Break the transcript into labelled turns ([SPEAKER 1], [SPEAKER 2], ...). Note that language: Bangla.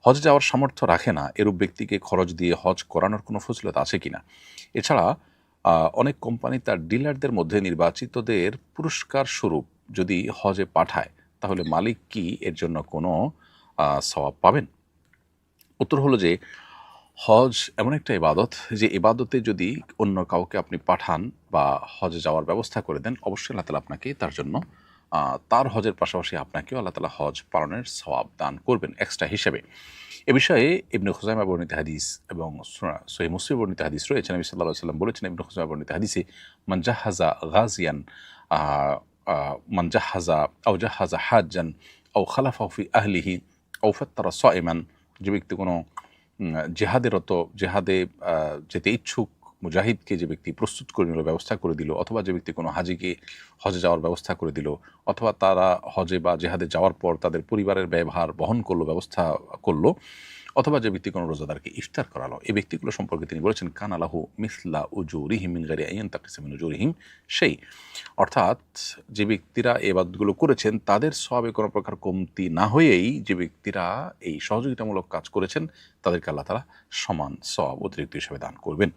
[SPEAKER 1] হজে যাওয়ার সামর্থ্য রাখে না এরূপ ব্যক্তিকে খরচ দিয়ে হজ করানোর কোনো ফজিলত আছে কিনা? এছাড়া অনেক কোম্পানি তার ডিলারদের মধ্যে নির্বাচিতদের পুরস্কার স্বরূপ যদি হজে পাঠায়, তাহলে মালিক কি এর জন্য কোনো সওয়াব পাবেন? উত্তর হলো যে হজ এমন একটা ইবাদত, যে ইবাদতে যদি অন্য কাউকে আপনি পাঠান বা হজে যাওয়ার ব্যবস্থা করে দেন, অবশ্যই আল্লাহ তাআলা আপনাকে তার জন্য তার হজের পাশাপাশি আপনাকেও আল্লাহ তাআলা হজ পালনের সওয়াব দান করবেন এক্সট্রা হিসেবে। এ বিষয়ে ইবনে খুজাইমা বর্ণিত হাদিস এবং সহিহ মুসলিম বর্ণিত হাদিস রয়েছে। নবী সাল্লাল্লাহু আলাইহি ওয়াসাল্লাম বলেছেন ইবনে খুজাইমা বর্ণিত হাদিসে, মান জাহাজা গাজিয়ান আ আ মান জাহাজা আও জাহাজা হাজ্জান আও খালাফাহু ফি আহলিহি আও ফাত্তারা সাইমান, যে ব্যক্তি কোনো জেহাদে যেতে ইচ্ছুক মুজাহিদকে যে ব্যক্তি প্রস্তুত করে নিল, ব্যবস্থা করে দিল, অথবা যে ব্যক্তি কোনো হাজিকে হজে যাওয়ার ব্যবস্থা করে দিল, অথবা তারা হজে বা জেহাদে যাওয়ার পর তাদের পরিবারের ব্যয়ভার বহন করলো, ব্যবস্থা করলো, অথবা যে ব্যক্তি কোনো রোজাদারকে ইফতার করালো, এই ব্যক্তিগুলো সম্পর্কে তিনি বলেছেন কানা লাহু মিসলা উজুরিহিম মিন গায়রি আন ইয়ানতাকিসা মিন উজুরিহিম সেই। অর্থাৎ যে ব্যক্তিরা এই ইবাদতগুলো করেছেন তাদের সওয়াবে কোনো প্রকার কমতি না হয়েই যে ব্যক্তিরা এই সহযোগিতামূলক কাজ করেছেন তাদেরকে আল্লাহ তাআলা সমান সওয়াব অতিরিক্ত হিসেবে দান করবেন।